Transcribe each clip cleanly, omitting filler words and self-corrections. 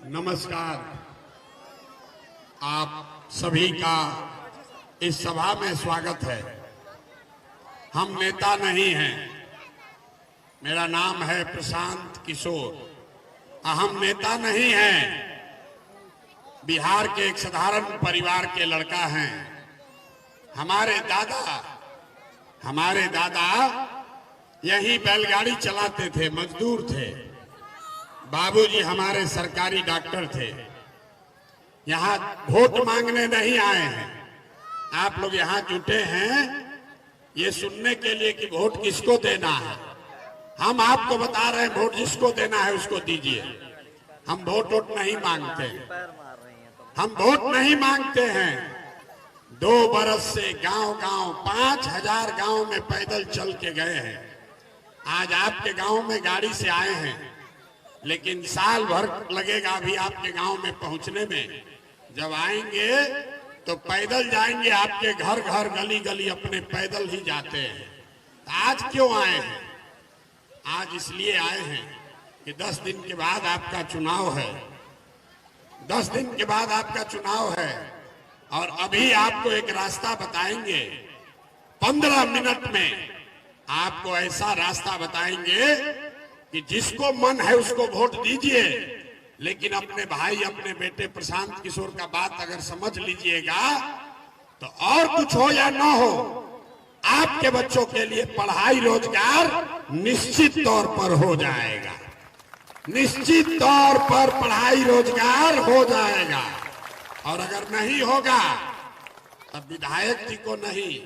नमस्कार। आप सभी का इस सभा में स्वागत है। हम नेता नहीं हैं। मेरा नाम है प्रशांत किशोर। हम नेता नहीं हैं। बिहार के एक साधारण परिवार के लड़का हैं। हमारे दादा यही बैलगाड़ी चलाते थे, मजदूर थे। बाबूजी हमारे सरकारी डॉक्टर थे। यहाँ वोट मांगने नहीं आए हैं। आप लोग यहाँ जुटे हैं ये सुनने के लिए कि वोट किसको देना है। हम आपको बता रहे हैं वोट जिसको देना है उसको दीजिए। हम वोट नहीं मांगते। हम वोट नहीं मांगते हैं। 2 बरस से गांव-गांव 5000 गांव में पैदल चल के गए हैं। आज आपके गांव में गाड़ी से आए हैं, लेकिन साल भर लगेगा अभी आपके गांव में पहुंचने में। जब आएंगे तो पैदल जाएंगे। आपके घर घर गली गली अपने पैदल ही जाते हैं। तो आज क्यों आए हैं? आज इसलिए आए हैं कि 10 दिन के बाद आपका चुनाव है। 10 दिन के बाद आपका चुनाव है और अभी आपको एक रास्ता बताएंगे। 15 मिनट में आपको ऐसा रास्ता बताएंगे कि जिसको मन है उसको वोट दीजिए, लेकिन अपने भाई अपने बेटे प्रशांत किशोर का बात अगर समझ लीजिएगा तो और कुछ हो या ना हो, आपके बच्चों के लिए पढ़ाई रोजगार निश्चित तौर पर हो जाएगा। निश्चित तौर पर पढ़ाई रोजगार हो जाएगा। और अगर नहीं होगा तब विधायक जी को नहीं,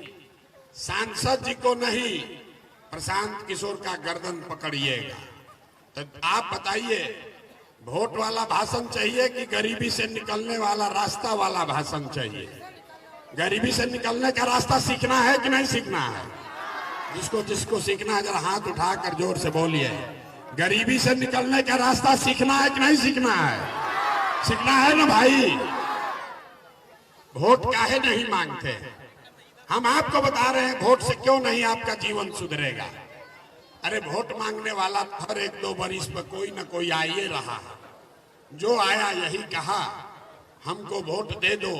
सांसद जी को नहीं, प्रशांत किशोर का गर्दन पकड़िएगा। तो आप बताइए, वोट वाला भाषण चाहिए कि गरीबी से निकलने वाला रास्ता वाला भाषण चाहिए? गरीबी से निकलने का रास्ता सीखना है कि नहीं सीखना है? जिसको जिसको सीखना है जरा हाथ उठाकर जोर से बोलिए। गरीबी से निकलने का रास्ता सीखना है कि नहीं सीखना है? सीखना है ना भाई। वोट काहे नहीं मांगते? हम आपको बता रहे हैं वोट से क्यों नहीं आपका जीवन सुधरेगा। अरे वोट मांगने वाला हर 1-2 बरिस पर कोई ना कोई आ ही रहा है। जो आया यही कहा हमको वोट दे दो,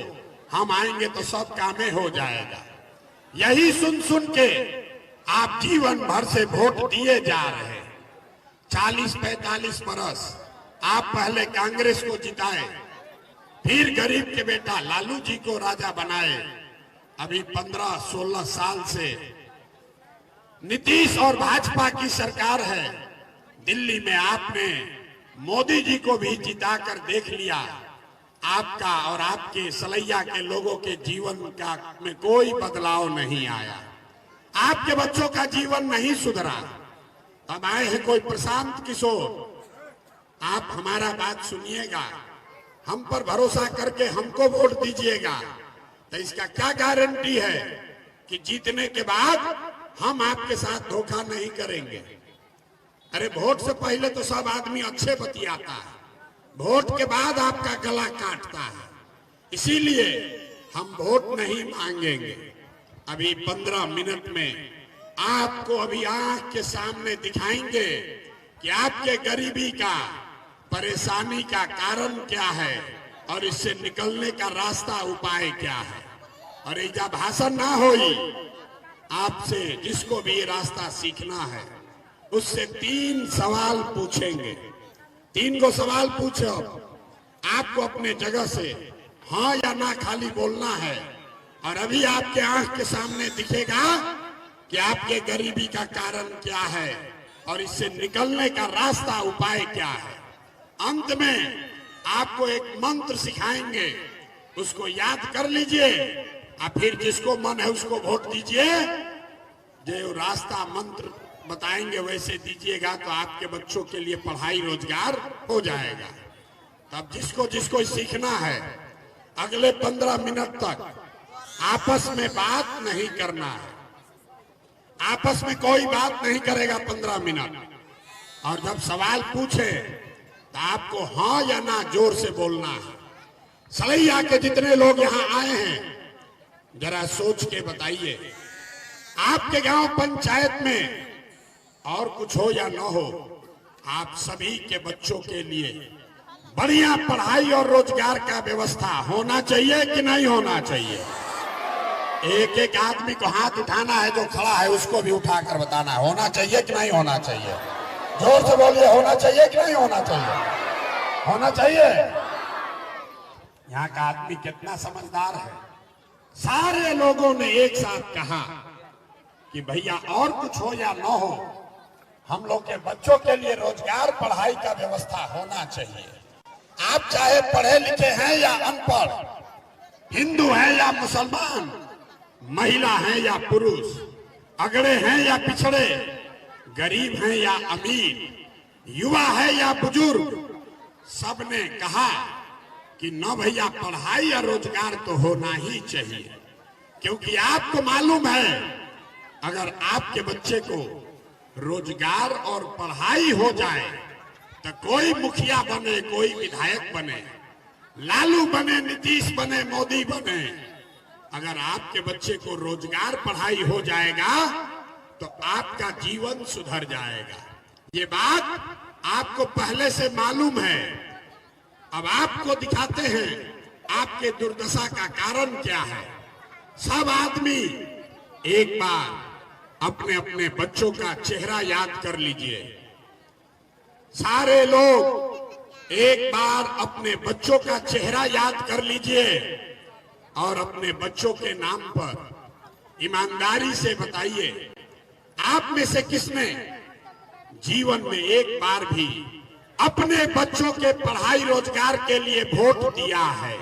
हम आएंगे तो सब कामें हो जाएगा। यही सुन सुन के आप जीवन भर से वोट दिए जा रहे हैं। 40-45 बरस आप पहले कांग्रेस को जिताए, फिर गरीब के बेटा लालू जी को राजा बनाए। अभी 15-16 साल से नीतीश और भाजपा की सरकार है। दिल्ली में आपने मोदी जी को भी जिताकर देख लिया। आपका और आपके सलैया के लोगों के जीवन का में कोई बदलाव नहीं आया। आपके बच्चों का जीवन नहीं सुधरा। अब आए हैं कोई प्रशांत किशोर। आप हमारा बात सुनिएगा, हम पर भरोसा करके हमको वोट दीजिएगा। तो इसका क्या गारंटी है कि जीतने के बाद हम आपके साथ धोखा नहीं करेंगे? अरे वोट से पहले तो सब आदमी अच्छे बतियाता है, वोट के बाद आपका गला काटता है। इसीलिए हम वोट नहीं मांगेंगे। अभी 15 मिनट में आपको अभी आंख के सामने दिखाएंगे कि आपके गरीबी का, परेशानी का कारण क्या है और इससे निकलने का रास्ता, उपाय क्या है। और ऐसा भाषण ना होई। आपसे जिसको भी ये रास्ता सीखना है उससे 3 सवाल पूछेंगे। 3 को सवाल पूछो। आपको अपने जगह से हाँ या ना खाली बोलना है। और अभी आपके आंख के सामने दिखेगा कि आपके गरीबी का कारण क्या है और इससे निकलने का रास्ता, उपाय क्या है। अंत में आपको एक मंत्र सिखाएंगे, उसको याद कर लीजिए और फिर जिसको मन है उसको वोट दीजिए। जो रास्ता मंत्र बताएंगे वैसे दीजिएगा तो आपके बच्चों के लिए पढ़ाई रोजगार हो जाएगा। तब जिसको जिसको सीखना है अगले 15 मिनट तक आपस में बात नहीं करना है। आपस में कोई बात नहीं करेगा 15 मिनट। और जब सवाल पूछे तो आपको हाँ या ना जोर से बोलना है। सलैया के जितने लोग यहाँ आए हैं जरा सोच के बताइए, आपके गांव पंचायत में और कुछ हो या ना हो, आप सभी के बच्चों के लिए बढ़िया पढ़ाई और रोजगार का व्यवस्था होना चाहिए कि नहीं होना चाहिए? एक एक आदमी को हाथ उठाना है, जो खड़ा है उसको भी उठाकर बताना है होना चाहिए कि नहीं होना चाहिए। जोर से बोलिए, होना चाहिए कि नहीं होना चाहिए? होना चाहिए। यहाँ का आदमी कितना समझदार है। सारे लोगों ने एक साथ कहा कि भैया और कुछ हो या न हो, हम लोग के बच्चों के लिए रोजगार पढ़ाई का व्यवस्था होना चाहिए। आप चाहे पढ़े लिखे हैं या अनपढ़, हिंदू हैं या मुसलमान, महिला हैं या पुरुष, अगड़े हैं या पिछड़े, गरीब हैं या अमीर, युवा है या बुजुर्ग, सबने कहा कि न भैया पढ़ाई या रोजगार तो होना ही चाहिए। क्योंकि आपको मालूम है, अगर आपके बच्चे को रोजगार और पढ़ाई हो जाए तो कोई मुखिया बने, कोई विधायक बने, लालू बने, नीतीश बने, मोदी बने, अगर आपके बच्चे को रोजगार पढ़ाई हो जाएगा तो आपका जीवन सुधर जाएगा। ये बात आपको पहले से मालूम है। अब आपको दिखाते हैं आपके दुर्दशा का कारण क्या है। सब आदमी एक बार अपने अपने बच्चों का चेहरा याद कर लीजिए। सारे लोग एक बार अपने बच्चों का चेहरा याद कर लीजिए और अपने बच्चों के नाम पर ईमानदारी से बताइए, आप में से किसने जीवन में एक बार भी अपने बच्चों के पढ़ाई रोजगार के लिए वोट दिया है?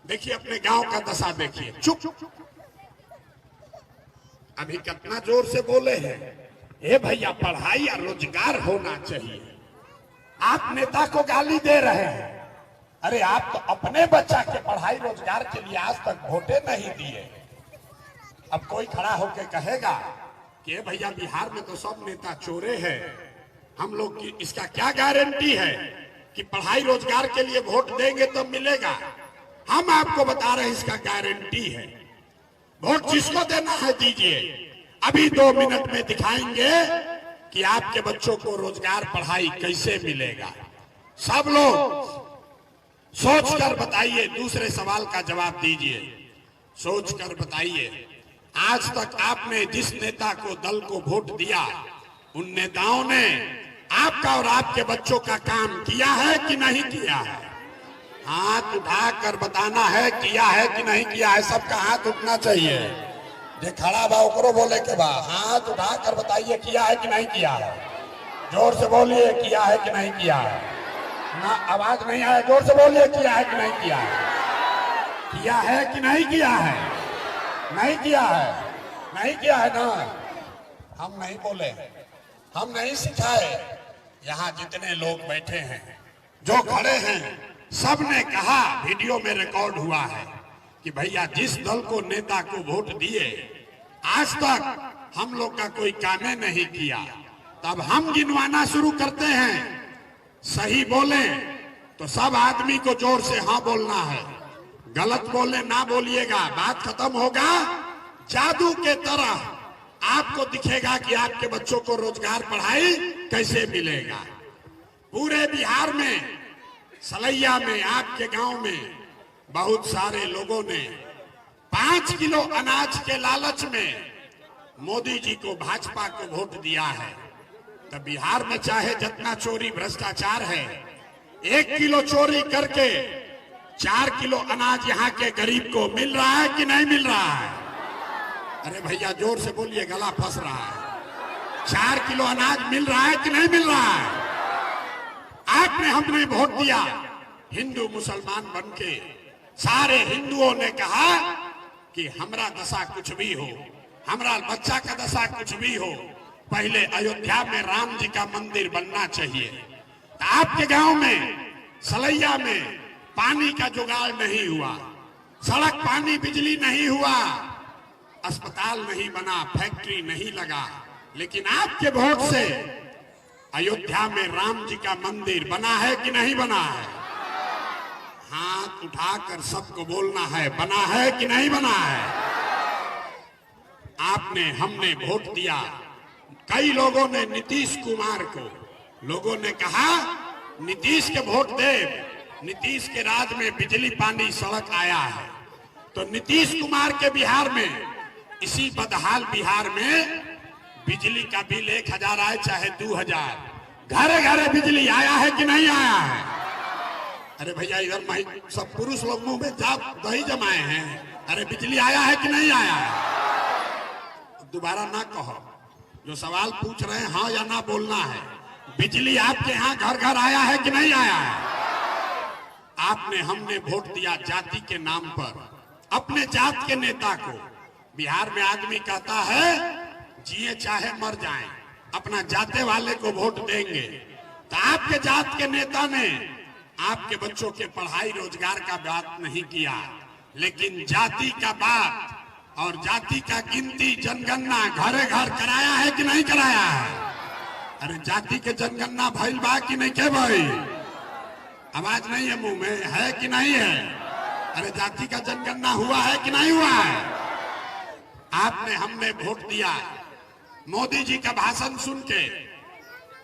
देखिए अपने गांव का दशा देखिए। चुप, अभी कितना जोर से बोले हैं, ए भैया पढ़ाई या रोजगार होना चाहिए। आप नेता को गाली दे रहे हैं। अरे आप तो अपने बच्चा के पढ़ाई रोजगार के लिए आज तक वोटे नहीं दिए। अब कोई खड़ा होकर कहेगा कि भैया बिहार में तो सब नेता चोरे हैं, हम लोग की इसका क्या गारंटी है कि पढ़ाई रोजगार के लिए वोट देंगे तो मिलेगा? हम आपको बता रहे हैं इसका गारंटी है। वोट जिसको देना है दीजिए। अभी 2 मिनट में दिखाएंगे कि आपके बच्चों को रोजगार पढ़ाई कैसे मिलेगा। सब लोग सोचकर बताइए, दूसरे सवाल का जवाब दीजिए। सोचकर बताइए, आज तक आपने जिस नेता को, दल को वोट दिया, उन नेताओं ने आपका और आपके बच्चों का काम किया है कि नहीं किया है? हाथ उठाकर बताना है किया है कि नहीं किया है। सबका हाथ उठना चाहिए। जो खड़ा बा ओकरो बोले के बा, हाथ उठाकर बताइए किया है कि नहीं किया है। जोर से बोलिए किया है कि नहीं किया है। ना आवाज नहीं आया, जोर से बोलिए किया है कि नहीं किया है। किया है कि नहीं किया है? नहीं किया है, नहीं किया है ना। हम नहीं बोले, हम नहीं सिखाए। यहाँ जितने लोग बैठे हैं, जो खड़े हैं, सब ने कहा, वीडियो में रिकॉर्ड हुआ है कि भैया जिस दल को, नेता को वोट दिए, आज तक हम लोग का कोई काम नहीं किया। तब हम गिनवाना शुरू करते हैं। सही बोले तो सब आदमी को जोर से हाँ बोलना है, गलत बोले ना बोलिएगा, बात खत्म होगा। जादू के तरह आपको दिखेगा कि आपके बच्चों को रोजगार पढ़ाई कैसे मिलेगा। पूरे बिहार में, सलैया में, आपके गांव में बहुत सारे लोगों ने 5 किलो अनाज के लालच में मोदी जी को, भाजपा को वोट दिया है। तो बिहार में चाहे जितना चोरी भ्रष्टाचार है, 1 किलो चोरी करके 4 किलो अनाज यहाँ के गरीब को मिल रहा है कि नहीं मिल रहा है? अरे भैया जोर से बोलिए, गला फंस रहा है। 4 किलो अनाज मिल रहा है कि नहीं मिल रहा है? आपने, हमने वोट दिया, हिंदू मुसलमान बनके सारे हिंदुओं ने कहा कि हमरा दशा कुछ भी हो, हमरा बच्चा का दशा कुछ भी हो, पहले अयोध्या में राम जी का मंदिर बनना चाहिए। तो आपके गांव में, सलैया में पानी का जुगाड़ नहीं हुआ, सड़क, पानी, बिजली नहीं हुआ, अस्पताल नहीं बना, फैक्ट्री नहीं लगा, लेकिन आपके वोट से अयोध्या में राम जी का मंदिर बना है कि नहीं बना है? हाथ उठाकर सबको बोलना है, बना है कि नहीं बना है? आपने, हमने वोट दिया। कई लोगों ने नीतीश कुमार को, लोगों ने कहा नीतीश के वोट दे, नीतीश के राज में बिजली पानी सड़क आया है। तो नीतीश कुमार के बिहार में, इसी बदहाल बिहार में बिजली का बिल 1000 आए चाहे 2000, घरे घरे बिजली आया है कि नहीं आया है? अरे भैया इधर सब पुरुष लोग मुंह में दही जमाए हैं। अरे बिजली आया है कि नहीं आया है? दोबारा ना कहो, जो सवाल पूछ रहे हैं हाँ या ना बोलना है। बिजली आपके यहाँ घर घर आया है कि नहीं आया है? आपने हमने वोट दिया जाति के नाम पर, अपने जात के नेता को। बिहार में आदमी कहता है जिए चाहे मर जाएं, अपना जाते वाले को वोट देंगे। तो आपके जात के नेता ने आपके बच्चों के पढ़ाई रोजगार का बात नहीं किया, लेकिन जाति का बात और जाति का गिनती जनगणना घरे घर कराया है कि नहीं कराया है? अरे जाति के जनगणना भइल बा कि नहीं के भाई? आवाज नहीं है मुंह में, है कि नहीं है? अरे जाति का जनगणना हुआ है कि नहीं हुआ है? आपने हमने वोट दिया। मोदी जी का भाषण सुन के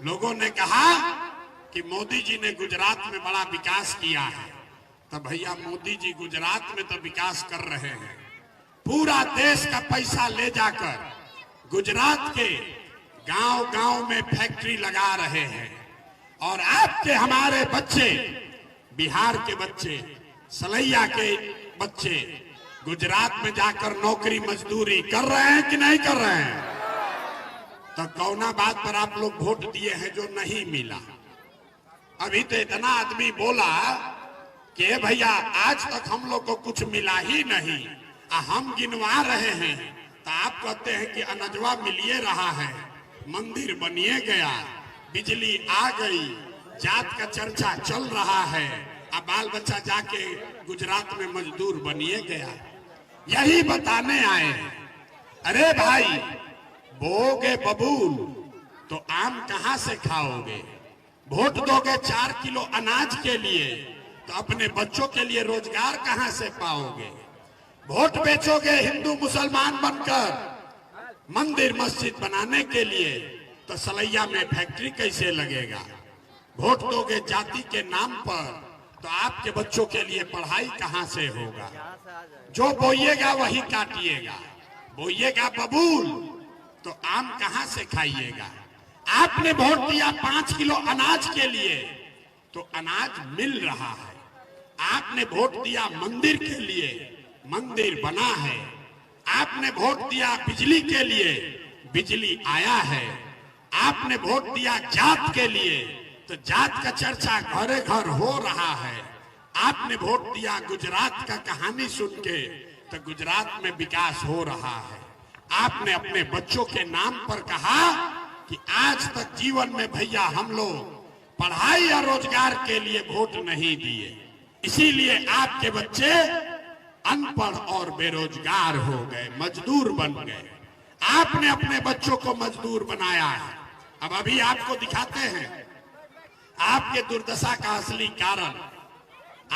लोगों ने कहा कि मोदी जी ने गुजरात में बड़ा विकास किया है। तो भैया मोदी जी गुजरात में तो विकास कर रहे हैं, पूरा देश का पैसा ले जाकर गुजरात के गांव गांव में फैक्ट्री लगा रहे हैं। और आपके हमारे बच्चे, बिहार के बच्चे, सलैया के बच्चे गुजरात में जाकर नौकरी मजदूरी कर रहे हैं कि नहीं कर रहे हैं? तो कौना बात पर आप लोग वोट दिए हैं जो नहीं मिला? अभी तो इतना आदमी बोला कि भैया आज तक हम लोग को कुछ मिला ही नहीं, हम गिनवा रहे हैं। तो आप कहते हैं कि अनजवा मिलिए रहा है, मंदिर बनिए गया, बिजली आ गई, जात का चर्चा चल रहा है, अब बाल बच्चा जाके गुजरात में मजदूर बनिए गया। यही बताने आए हैं। अरे भाई बोगे बबूल तो आम कहां से खाओगे? वोट दोगे 4 किलो अनाज के लिए तो अपने बच्चों के लिए रोजगार कहां से पाओगे? वोट बेचोगे हिंदू मुसलमान बनकर मंदिर मस्जिद बनाने के लिए तो सलैया में फैक्ट्री कैसे लगेगा? वोट दोगे जाति के नाम पर तो आपके बच्चों के लिए पढ़ाई कहां से होगा? जो बोइएगा वही काटिएगा। बोइएगा बबूल तो आम कहां से खाइएगा? आपने वोट दिया 5 किलो अनाज के लिए तो अनाज मिल रहा है। आपने वोट दिया मंदिर के लिए, मंदिर बना है। आपने वोट दिया बिजली के लिए, बिजली आया है। आपने वोट दिया जात के लिए तो जात का चर्चा घरे घर हो रहा है। आपने वोट दिया गुजरात का कहानी सुन के तो गुजरात में विकास हो रहा है। आपने अपने बच्चों के नाम पर कहा कि आज तक जीवन में भैया हम लोग पढ़ाई या रोजगार के लिए वोट नहीं दिए, इसीलिए आपके बच्चे अनपढ़ और बेरोजगार हो गए, मजदूर बन गए। आपने अपने बच्चों को मजदूर बनाया है। अब अभी आपको दिखाते हैं आपके दुर्दशा का असली कारण।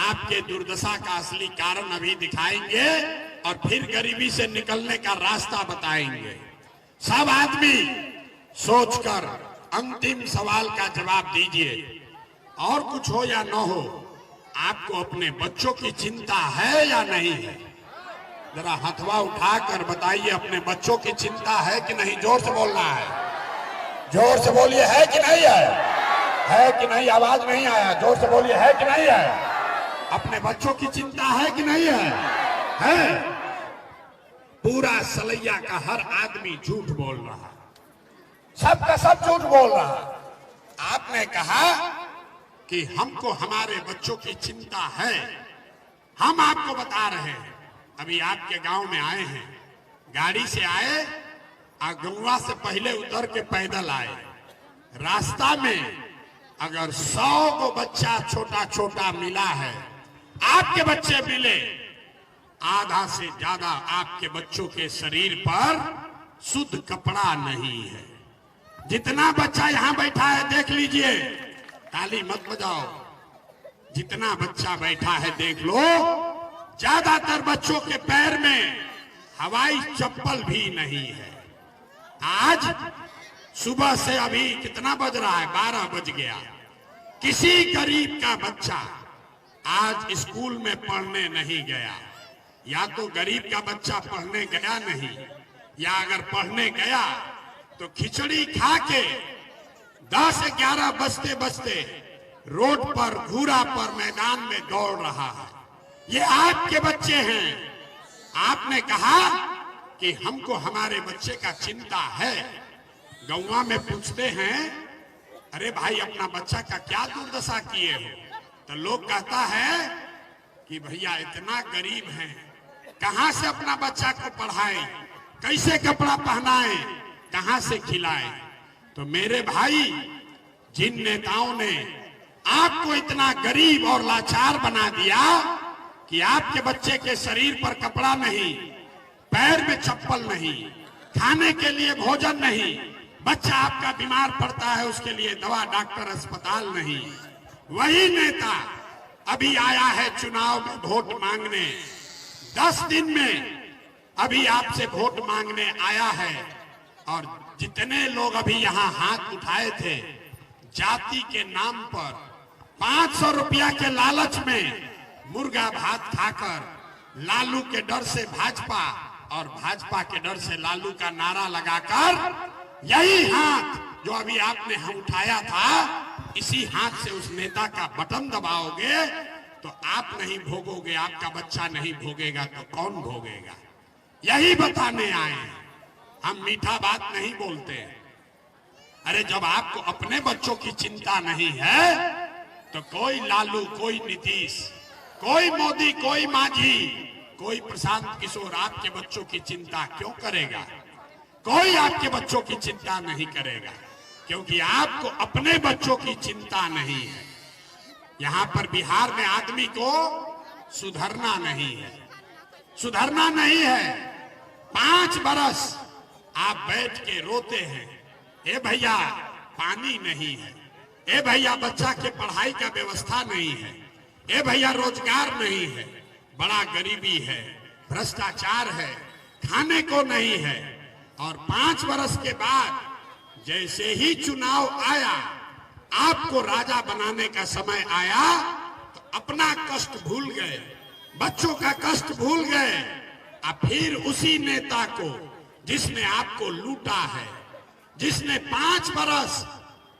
आपके दुर्दशा का असली कारण अभी दिखाएंगे और फिर गरीबी से निकलने का रास्ता बताएंगे। सब आदमी सोचकर अंतिम सवाल का जवाब दीजिए। और कुछ हो या न हो, आपको अपने बच्चों की चिंता है या नहीं है? जरा हथवा उठाकर बताइए, अपने बच्चों की चिंता है कि नहीं? जोर से बोलना है, जोर से बोलिए, है कि नहीं है? है कि नहीं? आवाज नहीं आया, जोर से बोलिए, है कि नहीं है? अपने बच्चों की चिंता है कि नहीं है? है। पूरा सलैया का हर आदमी झूठ बोल रहा, सबका सब झूठ बोल रहा। आपने कहा कि हमको हमारे बच्चों की चिंता है। हम आपको बता रहे हैं, अभी आपके गांव में आए हैं, गाड़ी से आए, गंगा से पहले उतर के पैदल आए। रास्ता में अगर 100 को बच्चा छोटा छोटा मिला है, आपके बच्चे मिले, आधा से ज्यादा आपके बच्चों के शरीर पर शुद्ध कपड़ा नहीं है। जितना बच्चा यहां बैठा है देख लीजिए, ताली मत बजाओ, जितना बच्चा बैठा है देख लो, ज्यादातर बच्चों के पैर में हवाई चप्पल भी नहीं है। आज सुबह से अभी कितना बज रहा है? 12 बज गया। किसी गरीब का बच्चा आज स्कूल में पढ़ने नहीं गया। या तो गरीब का बच्चा पढ़ने गया नहीं, या अगर पढ़ने गया तो खिचड़ी खा के 10-11 बजते बजते रोड पर, घूरा पर, मैदान में दौड़ रहा है। ये आपके बच्चे हैं। आपने कहा कि हमको हमारे बच्चे का चिंता है। गौवा में पूछते हैं, अरे भाई अपना बच्चा का क्या दुर्दशा किए हो, तो लोग कहता है कि भैया इतना गरीब हैं, कहां से अपना बच्चा को पढ़ाएं, कैसे कपड़ा पहनाएं, कहां से खिलाएं। तो मेरे भाई, जिन नेताओं ने आपको इतना गरीब और लाचार बना दिया कि आपके बच्चे के शरीर पर कपड़ा नहीं, पैर में चप्पल नहीं, खाने के लिए भोजन नहीं, बच्चा आपका बीमार पड़ता है उसके लिए दवा, डॉक्टर, अस्पताल नहीं, वही नेता अभी आया है चुनाव में वोट मांगने। 10 दिन में अभी आपसे वोट मांगने आया है। और जितने लोग अभी यहाँ हाथ उठाए थे, जाति के नाम पर 500 रुपया के लालच में मुर्गा भात खाकर, लालू के डर से भाजपा और भाजपा के डर से लालू का नारा लगाकर, यही हाथ जो अभी आपने उठाया था, इसी हाथ से उस नेता का बटन दबाओगे तो आप नहीं भोगोगे, आपका बच्चा नहीं भोगेगा तो कौन भोगेगा। यही बताने आए हैं। हम मीठा बात नहीं बोलते। अरे जब आपको अपने बच्चों की चिंता नहीं है तो कोई लालू, कोई नीतीश, कोई मोदी, कोई मांझी, कोई प्रशांत किशोर आपके बच्चों की चिंता क्यों करेगा। कोई आपके बच्चों की चिंता नहीं करेगा, क्योंकि आपको अपने बच्चों की चिंता नहीं है। यहां पर बिहार में आदमी को सुधरना नहीं है, सुधरना नहीं है। 5 बरस आप बैठ के रोते हैं, ए भैया पानी नहीं है, ए भैया बच्चा के पढ़ाई का व्यवस्था नहीं है, ए भैया रोजगार नहीं है, बड़ा गरीबी है, भ्रष्टाचार है, खाने को नहीं है। और 5 बरस के बाद जैसे ही चुनाव आया, आपको राजा बनाने का समय आया, तो अपना कष्ट भूल गए, बच्चों का कष्ट भूल गए। अब फिर उसी नेता को जिसने आपको लूटा है, जिसने 5 बरस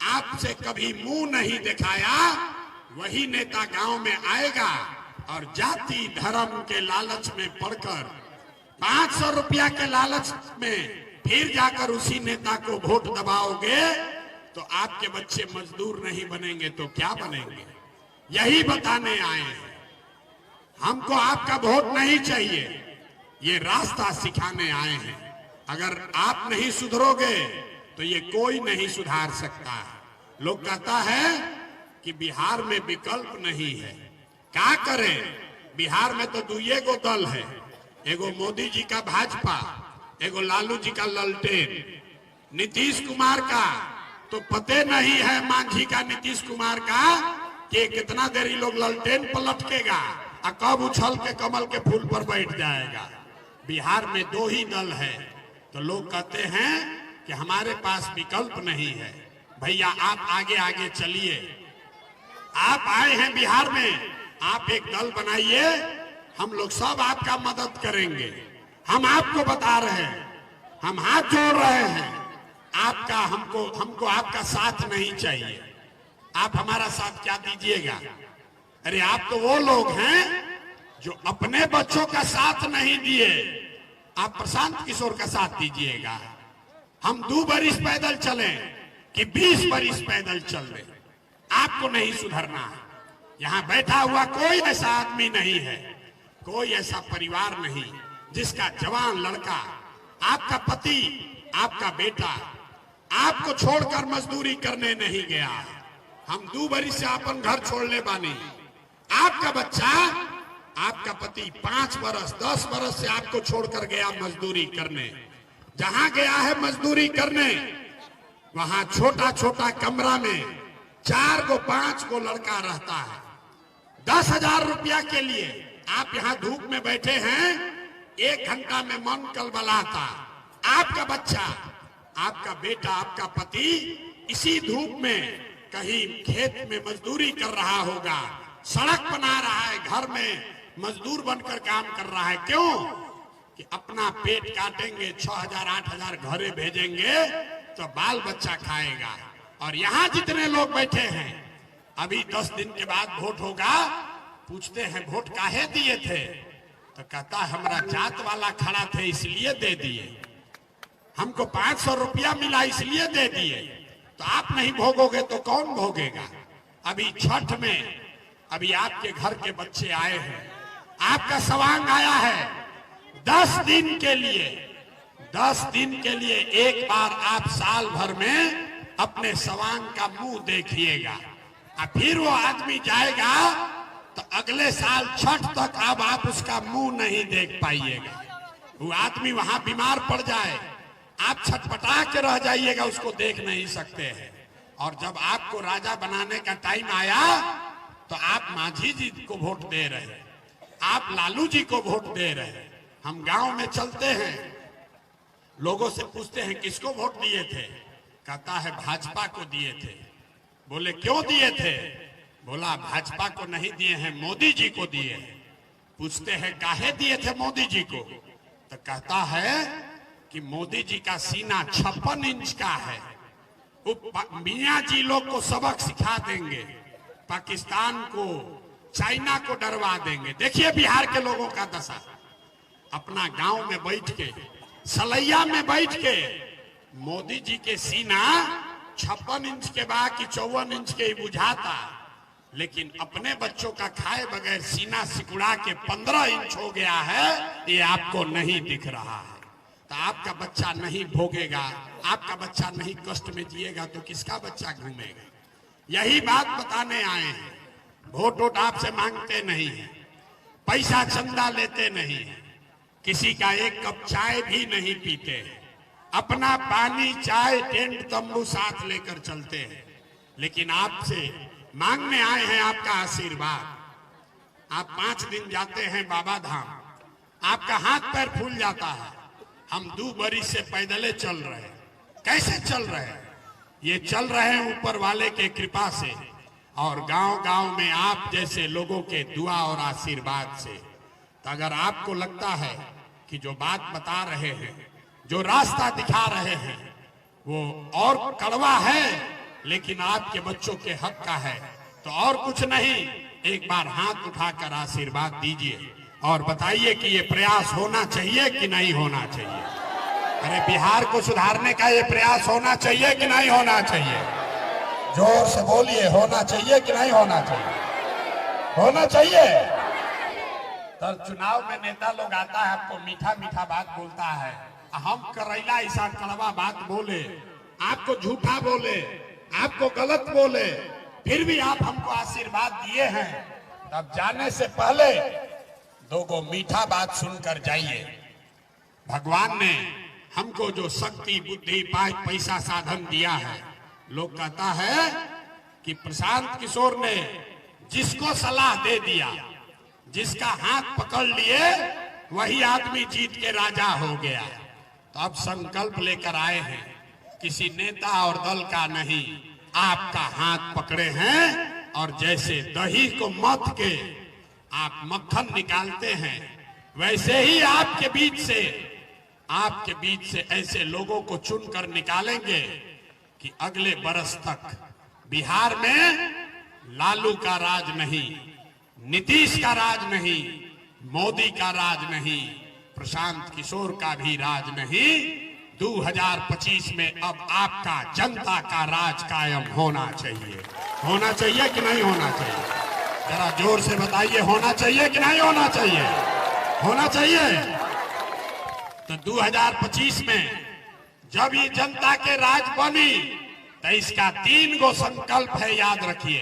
आपसे कभी मुंह नहीं दिखाया, वही नेता गांव में आएगा और जाति धर्म के लालच में पड़कर 500 रुपया के लालच में फिर जाकर उसी नेता को वोट दबाओगे तो आपके बच्चे मजदूर नहीं बनेंगे तो क्या बनेंगे। यही बताने आए हैं। हमको आपका वोट नहीं चाहिए, ये रास्ता सिखाने आए हैं। अगर आप नहीं सुधरोगे तो ये कोई नहीं सुधार सकता है। लोग कहता है कि बिहार में विकल्प नहीं है, क्या करें। बिहार में तो 2 गो दल है, एगो मोदी जी का भाजपा, एगो लालू जी का ललटेन। नीतीश कुमार का तो पते नहीं है, मांझी का नीतीश कुमार का, कि कितना देरी लोग ललटेन पर लटकेगा और कब उछल के कमल के फूल पर बैठ जाएगा। बिहार में 2 ही दल है, तो लोग कहते हैं कि हमारे पास विकल्प नहीं है। भैया आप आगे आगे चलिए, आप आए हैं बिहार में, आप एक दल बनाइए, हम लोग सब आपका मदद करेंगे। हम आपको बता रहे हैं, हम हाथ जोड़ रहे हैं, आपका हमको आपका साथ नहीं चाहिए। आप हमारा साथ क्या दीजिएगा। अरे आप तो वो लोग हैं जो अपने बच्चों का साथ नहीं दिए, आप प्रशांत किशोर का साथ दीजिएगा। हम 2 बरिस पैदल चले कि 20 बरिस पैदल चल रहे, आपको नहीं सुधरना है। यहां बैठा हुआ कोई ऐसा आदमी नहीं है, कोई ऐसा परिवार नहीं जिसका जवान लड़का, आपका पति, आपका बेटा आपको छोड़कर मजदूरी करने नहीं गया। हम 2 बरिस से अपन घर छोड़ने बानी। आपका बच्चा, आपका पति 5 बरस 10 बरस से आपको छोड़कर गया मजदूरी करने। जहां गया है मजदूरी करने, वहां छोटा छोटा कमरा में 4 गो 5 गो लड़का रहता है। 10,000 रुपया के लिए आप यहाँ धूप में बैठे हैं, 1 घंटा में मन कलबलाता। आपका बच्चा, आपका बेटा, आपका पति इसी धूप में कहीं खेत में मजदूरी कर रहा होगा, सड़क बना रहा है, घर में मजदूर बनकर काम कर रहा है। क्यों? कि अपना पेट काटेंगे, 6,000 8,000 घरे भेजेंगे तो बाल बच्चा खाएगा। और यहाँ जितने लोग बैठे हैं, अभी 10 दिन के बाद वोट होगा, पूछते हैं वोट काहे दिए थे, तो कहता हमारा जात वाला खड़ा थे इसलिए दे दिए, हमको 500 रुपया मिला इसलिए दे दिए। तो आप नहीं भोगोगे तो कौन भोगेगा? अभी छठ में अभी आपके घर के बच्चे आए हैं, आपका सवांग आया है 10 दिन के लिए। 10 दिन के लिए एक बार आप साल भर में अपने सवांग का मुंह देखिएगा, और फिर वो आदमी जाएगा तो अगले साल छठ तक अब आप उसका मुंह नहीं देख पाइएगा। वो आदमी वहां बीमार पड़ जाए, आप छटपटा के रह जाइएगा, उसको देख नहीं सकते हैं। और जब आपको राजा बनाने का टाइम आया तो आप मांझी जी को वोट दे रहे, आप लालू जी को वोट दे रहे। हम गांव में चलते हैं, लोगों से पूछते हैं किसको वोट दिए थे, कहता है भाजपा को दिए थे। बोले क्यों दिए थे? बोला भाजपा को नहीं दिए हैं, मोदी जी को दिए हैं। पूछते हैं काहे दिए थे मोदी जी को, तो कहता है कि मोदी जी का सीना 56 इंच का है, वो मियाँ जी लोग को सबक सिखा देंगे, पाकिस्तान को चाइना को डरवा देंगे। देखिए बिहार के लोगों का दशा, अपना गांव में बैठ के, सलैया में बैठ के, मोदी जी के सीना 56 इंच के बाद कि 54 इंच के ही बुझाता, लेकिन अपने बच्चों का खाए बगैर सीना सिकुड़ा के 15 इंच हो गया है, ये आपको नहीं दिख रहा है। तो आपका बच्चा नहीं भोगेगा, आपका बच्चा नहीं कष्ट में जिएगा तो किसका बच्चा घूमेगा? यही बात बताने आए हैं। वोट वोट आपसे मांगते नहीं है, पैसा चंदा लेते नहीं है, किसी का एक कप चाय भी नहीं पीते हैं, अपना पानी चाय टेंट तंबू साथ लेकर चलते हैं। लेकिन आपसे मांगने आए हैं आपका आशीर्वाद। आप 5 दिन जाते हैं बाबा धाम, आपका हाथ पैर फूल जाता है। हम 2 बरिस से पैदले चल रहे हैं। कैसे चल रहे हैं? ये चल रहे हैं ऊपर वाले के कृपा से, और गांव-गांव में आप जैसे लोगों के दुआ और आशीर्वाद से। तो अगर आपको लगता है कि जो बात बता रहे हैं, जो रास्ता दिखा रहे हैं, वो और कड़वा है लेकिन आपके बच्चों के हक का है, तो और कुछ नहीं, एक बार हाथ उठाकर आशीर्वाद दीजिए और बताइए कि ये प्रयास होना चाहिए कि नहीं होना चाहिए। अरे बिहार को सुधारने का ये प्रयास होना चाहिए कि नहीं होना चाहिए? जोर से बोलिए, होना चाहिए कि नहीं होना चाहिए? होना चाहिए। तो चुनाव में नेता लोग आता है, आपको मीठा मीठा बात बोलता है, हम करैला ऐसा कड़वा बात बोले, आपको झूठा बोले, आपको गलत बोले, फिर भी आप हमको आशीर्वाद दिए हैं, तब जाने से पहले 2 मीठा बात सुनकर जाइए। भगवान ने हमको जो शक्ति बुद्धि पैसा साधन दिया है, लोग कहता है कि प्रशांत किशोर ने जिसको सलाह दे दिया, जिसका हाथ पकड़ लिए, वही आदमी जीत के राजा हो गया। तो अब संकल्प लेकर आए हैं, किसी नेता और दल का नहीं, आपका हाथ पकड़े हैं, और जैसे दही को मथ के आप मक्खन निकालते हैं, वैसे ही आपके बीच से ऐसे लोगों को चुनकर निकालेंगे कि अगले बरस तक बिहार में लालू का राज नहीं, नीतीश का राज नहीं, मोदी का राज नहीं, प्रशांत किशोर का भी राज नहीं। 2025 में अब आपका जनता का राज कायम होना चाहिए। होना चाहिए कि नहीं होना चाहिए? जरा जोर से बताइए, होना चाहिए कि नहीं होना चाहिए? होना चाहिए। तो 2025 में जब ये जनता के राज बनी, तो इसका 3 गो संकल्प है, याद रखिए।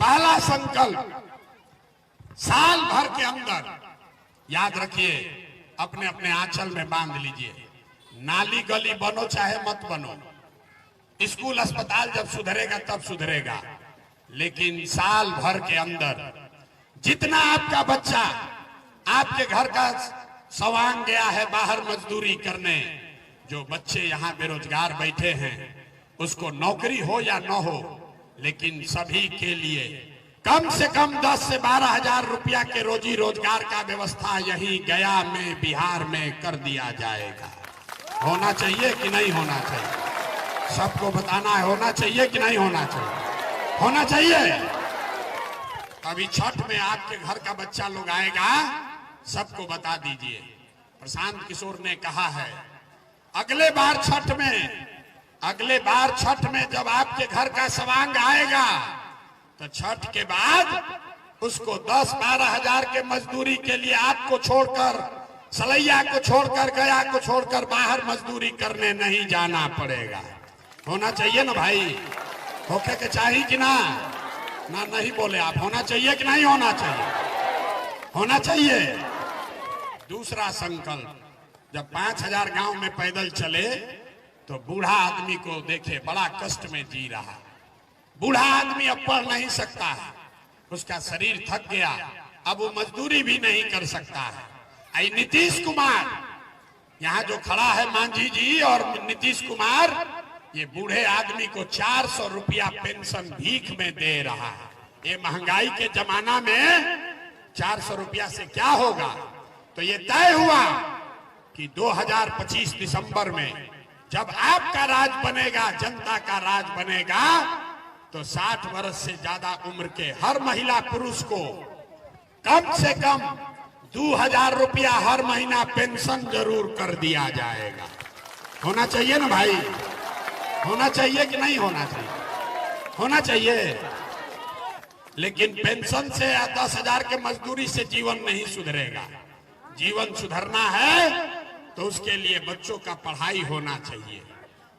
पहला संकल्प, साल भर के अंदर, याद रखिए, अपने अपने आंचल में बांध लीजिए, नाली गली बनो चाहे मत बनो, स्कूल अस्पताल जब सुधरेगा तब सुधरेगा, लेकिन साल भर के अंदर जितना आपका बच्चा आपके घर का सवांग गया है बाहर मजदूरी करने, जो बच्चे यहाँ बेरोजगार बैठे हैं, उसको नौकरी हो या न हो, लेकिन सभी के लिए कम से कम 10 से 12 हजार रुपया के रोजी रोजगार का व्यवस्था यही गया में, बिहार में कर दिया जाएगा। होना चाहिए कि नहीं होना चाहिए? सबको बताना है, होना चाहिए कि नहीं होना चाहिए? होना चाहिए। अभी छठ में आपके घर का बच्चा लोग आएगा, सबको बता दीजिए। प्रशांत किशोर ने कहा है अगले बार छठ में जब आपके घर का सवांग आएगा तो छठ के बाद उसको 10-12 हजार के मजदूरी के लिए आपको छोड़कर, सलैया को छोड़कर, गया को छोड़कर बाहर मजदूरी करने नहीं जाना पड़ेगा। होना चाहिए ना भाई? होके के चाहिए कि ना? नहीं बोले आप। होना चाहिए कि नहीं होना चाहिए? होना चाहिए। दूसरा संकल्प, जब 5000 गांव में पैदल चले तो बूढ़ा आदमी को देखे बड़ा कष्ट में जी रहा। बूढ़ा आदमी अब पढ़ नहीं सकता है, उसका शरीर थक गया, अब वो मजदूरी भी नहीं कर सकता है। आई नीतीश कुमार यहाँ जो खड़ा है, मांझी जी और नीतीश कुमार, ये बूढ़े आदमी को 400 रुपया पेंशन भीख में दे रहा है। ये महंगाई के जमाना में 400 रुपया से क्या होगा? तो ये तय हुआ कि 2025 दिसंबर में जब आपका राज बनेगा, जनता का राज बनेगा, तो 60 वर्ष से ज्यादा उम्र के हर महिला पुरुष को कम से कम 2000 रुपया हर महीना पेंशन जरूर कर दिया जाएगा। होना चाहिए ना भाई? होना चाहिए कि नहीं होना चाहिए? होना चाहिए। लेकिन पेंशन से या 10,000 के मजदूरी से जीवन नहीं सुधरेगा। जीवन सुधरना है तो उसके लिए बच्चों का पढ़ाई होना चाहिए।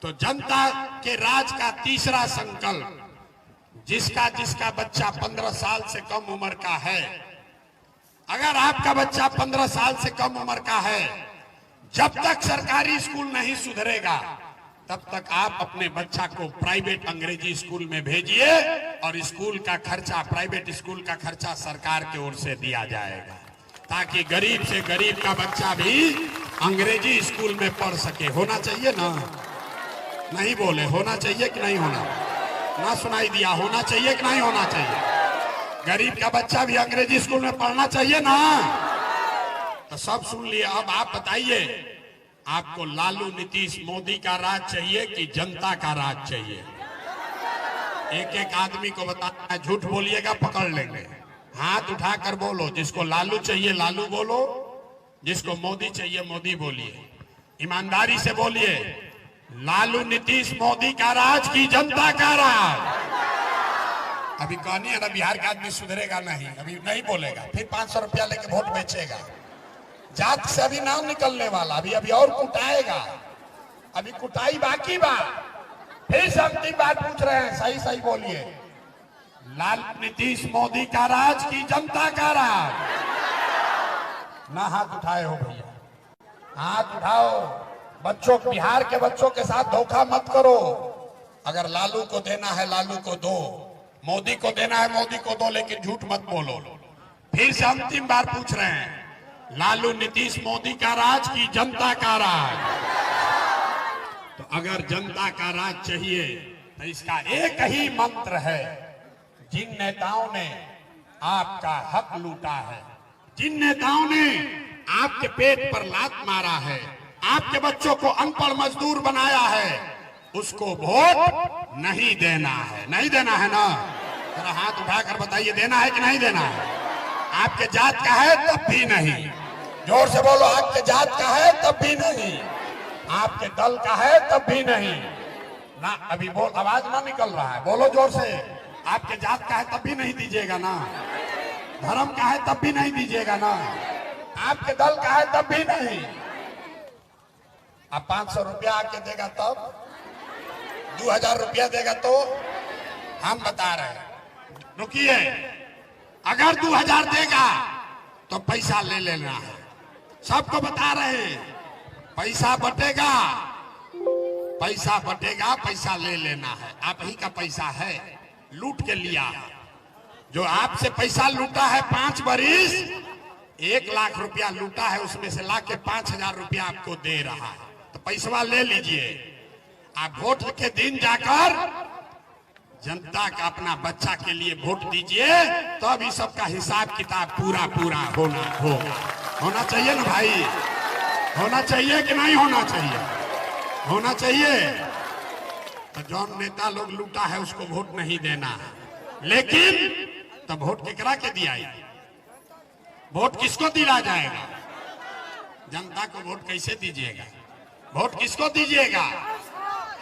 तो जनता के राज का तीसरा संकल्प, जिसका बच्चा 15 साल से कम उम्र का है, अगर आपका बच्चा 15 साल से कम उम्र का है, जब तक सरकारी स्कूल नहीं सुधरेगा तब तक आप अपने बच्चा को प्राइवेट अंग्रेजी स्कूल में भेजिए और स्कूल का खर्चा, प्राइवेट स्कूल का खर्चा सरकार की ओर से दिया जाएगा, ताकि गरीब से गरीब का बच्चा भी अंग्रेजी स्कूल में पढ़ सके। होना चाहिए ना? नहीं बोले। होना चाहिए कि नहीं होना? ना सुनाई दिया। होना चाहिए कि नहीं होना चाहिए? गरीब का बच्चा भी अंग्रेजी स्कूल में पढ़ना चाहिए ना? तो सब सुन लिए। अब आप बताइए, आपको लालू, नीतीश, मोदी का राज चाहिए कि जनता का राज चाहिए? एक एक आदमी को बताना है, झूठ बोलिएगा पकड़ लेंगे। हाथ उठाकर बोलो। जिसको लालू चाहिए लालू बोलो, जिसको मोदी चाहिए मोदी बोलिए। ईमानदारी से बोलिए, लालू, नीतीश, मोदी का राज की जनता का राज? अभी कहनी है ना, बिहार का आदमी सुधरेगा नहीं, अभी नहीं बोलेगा, फिर 500 रुपया लेके वोट बेचेगा। जात से अभी नाम निकलने वाला, अभी और कुटाएगा, अभी कुटाई बाकी बा। फिर से अंतिम बात पूछ रहे हैं, सही सही बोलिए। लालू, नीतीश, मोदी का राज की जनता का राज? ना हाथ उठाए हो भैया, हाथ उठाओ। बच्चों, बिहार के बच्चों के साथ धोखा मत करो। अगर लालू को देना है लालू को दो, मोदी को देना है मोदी को दो, लेकिन झूठ मत बोलो। फिर से अंतिम बार पूछ रहे हैं, लालू, नीतीश, मोदी का राज की जनता का राज? तो अगर जनता का राज चाहिए तो इसका एक ही मंत्र है। जिन नेताओं ने आपका हक लूटा है, जिन नेताओं ने आपके पेट पर लात मारा है, आपके बच्चों को अनपढ़ मजदूर बनाया है, उसको वोट नहीं देना है। नहीं देना है ना? जरा हाथ उठाकर बताइए, देना है कि नहीं देना है? आपके जात का है तब भी नहीं। जोर से बोलो, आपके जात का है तब भी नहीं, आपके दल का है तब भी नहीं ना। अभी बोल, आवाज ना निकल रहा है, बोलो जोर से। आपके जात का है तब भी नहीं दीजिएगा ना? धर्म का है तब भी नहीं दीजिएगा ना? आपके दल का है तब भी नहीं। आप 500 रुपया आके देगा तब, 2000 रुपया देगा तो? हम बता रहे हैं, रुकिए। अगर 2000 देगा तो पैसा ले लेना है। सबको बता रहे हैं, पैसा बटेगा, पैसा बटेगा, पैसा ले लेना है। आप ही का पैसा है, लूट के लिया है। जो आपसे पैसा लूटा है 5 बरिस, 1 लाख रुपया लूटा है, उसमें से लाके 5000 रुपया आपको दे रहा है। तो पैसा ले लीजिए। आप वोट के दिन जाकर जनता का अपना बच्चा के लिए वोट दीजिए, तो अब इस सब का हिसाब किताब पूरा पूरा होना चाहिए ना भाई। होना चाहिए कि नहीं होना चाहिए? होना चाहिए। तो जौन नेता लोग लूटा है उसको वोट नहीं देना, लेकिन तो वोट केकरा के दिया? वोट किसको दिया जाएगा? जनता को वोट कैसे दीजिएगा? वोट किसको दीजिएगा?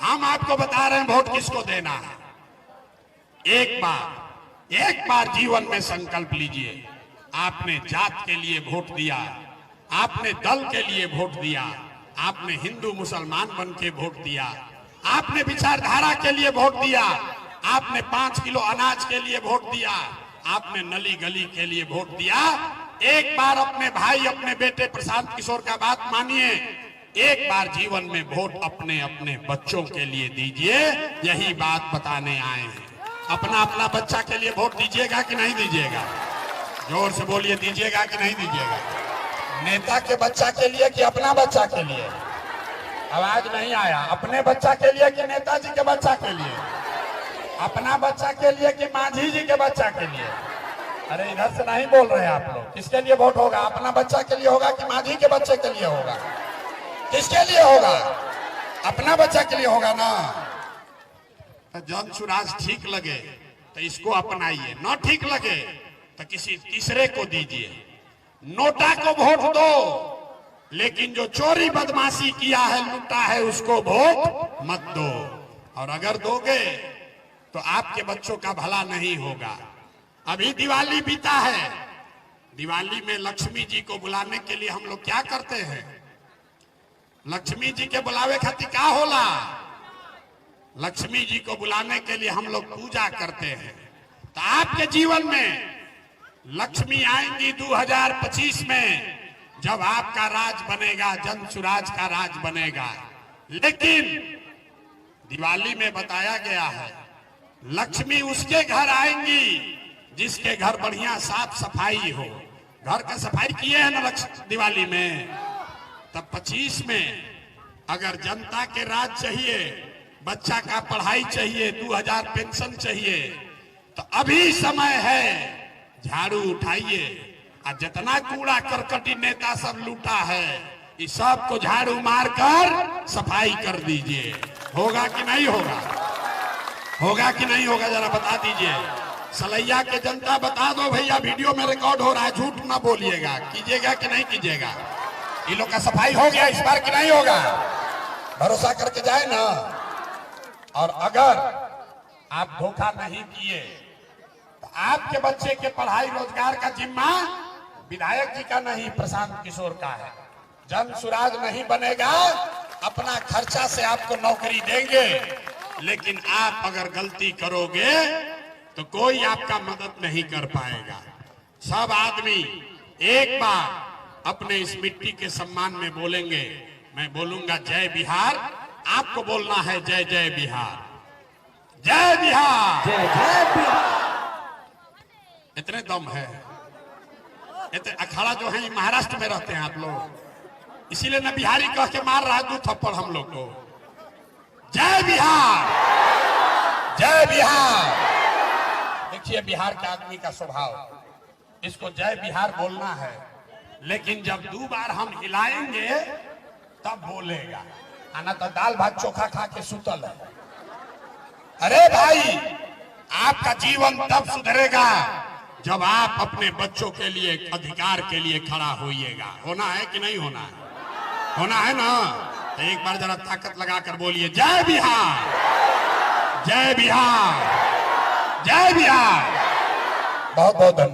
हम आपको बता रहे हैं वोट किसको देना है। एक बार जीवन में संकल्प लीजिए। आपने जात के लिए वोट दिया, आपने दल के लिए वोट दिया, आपने हिंदू मुसलमान बन के वोट दिया, आपने विचारधारा के लिए वोट दिया, आपने 5 किलो अनाज के लिए वोट दिया, आपने नली गली के लिए वोट दिया। एक बार अपने भाई, अपने बेटे प्रशांत किशोर का बात मानिए। एक बार जीवन में वोट अपने अपने बच्चों के लिए दीजिए। यही बात बताने आए हैं। अपना अपना बच्चा के लिए वोट दीजिएगा कि नहीं दीजिएगा? जोर से बोलिए, दीजिएगा कि नहीं दीजिएगा? नेता के बच्चा के लिए कि अपना बच्चा के लिए? आवाज नहीं आया। अपने बच्चा के लिए कि नेताजी के बच्चा के लिए? अपना बच्चा के लिए कि मांझी जी के बच्चा के लिए? अरे इधर से नहीं बोल रहे आप लोग। किसके लिए वोट होगा? अपना बच्चा के लिए होगा कि मांझी के बच्चे के लिए होगा? किसके लिए होगा? अपना बच्चा के लिए होगा ना। तो जन सुराज ठीक लगे तो इसको अपनाइए, न ठीक लगे तो किसी तीसरे को दीजिए। नोटा को वोट दो, लेकिन जो चोरी बदमाशी किया है, लूटा है, उसको वोट मत दो। और अगर दोगे तो आपके बच्चों का भला नहीं होगा। अभी दिवाली बीता है। दिवाली में लक्ष्मी जी को बुलाने के लिए हम लोग क्या करते हैं? लक्ष्मी जी के बुलावे खातिर क्या होला? लक्ष्मी जी को बुलाने के लिए हम लोग पूजा करते हैं। तो आपके जीवन में लक्ष्मी आएंगी 2025 में, जब आपका राज बनेगा, जन सुराज का राज बनेगा। लेकिन दिवाली में बताया गया है लक्ष्मी उसके घर आएंगी जिसके घर बढ़िया साफ सफाई हो। घर का सफाई किए हैं ना दिवाली में? तब 25 में अगर जनता के राज चाहिए, बच्चा का पढ़ाई चाहिए, 2000 पेंशन चाहिए, तो अभी समय है। झाड़ू उठाइए और जितना कूड़ा करकटी नेता सब लूटा है, इस सब को झाड़ू मारकर सफाई कर दीजिए। होगा कि नहीं होगा? होगा कि नहीं होगा? जरा बता दीजिए। सलैया के जनता बता दो भैया, वीडियो में रिकॉर्ड हो रहा है, झूठ ना बोलिएगा। कीजिएगा कि नहीं कीजिएगा? इन लोग का सफाई हो गया इस बार कि नहीं होगा? भरोसा करके जाए ना। और अगर आप धोखा नहीं किए तो आपके बच्चे के पढ़ाई रोजगार का जिम्मा विधायक जी का नहीं, प्रशांत किशोर का है। जन सुराज नहीं बनेगा, अपना खर्चा से आपको नौकरी देंगे, लेकिन आप अगर गलती करोगे तो कोई आपका मदद नहीं कर पाएगा। सब आदमी एक बार अपने इस मिट्टी के सम्मान में बोलेंगे। मैं बोलूंगा जय बिहार, आपको बोलना है जय जय बिहार, जय बिहार, जय जय बिहार। इतने दम है। इतने अखाड़ा जो है महाराष्ट्र में रहते हैं आप लोग, इसीलिए न बिहारी कह के मार रहा है 2 थप्पड़ हम लोग को। जय बिहार, जय बिहार। देखिए बिहार के आदमी का स्वभाव, इसको जय बिहार बोलना है, लेकिन जब 2 बार हम हिलाएंगे तब बोलेगा। आना तो दाल भात चोखा खा के सुतल है। अरे भाई, आपका जीवन तब सुधरेगा जब आप अपने बच्चों के लिए, अधिकार के लिए खड़ा होइएगा। होना है कि नहीं होना है? होना है ना? तो एक बार जरा ताकत लगाकर बोलिए जय बिहार, जय बिहार, जय बिहार। बहुत बहुत धन्यवाद।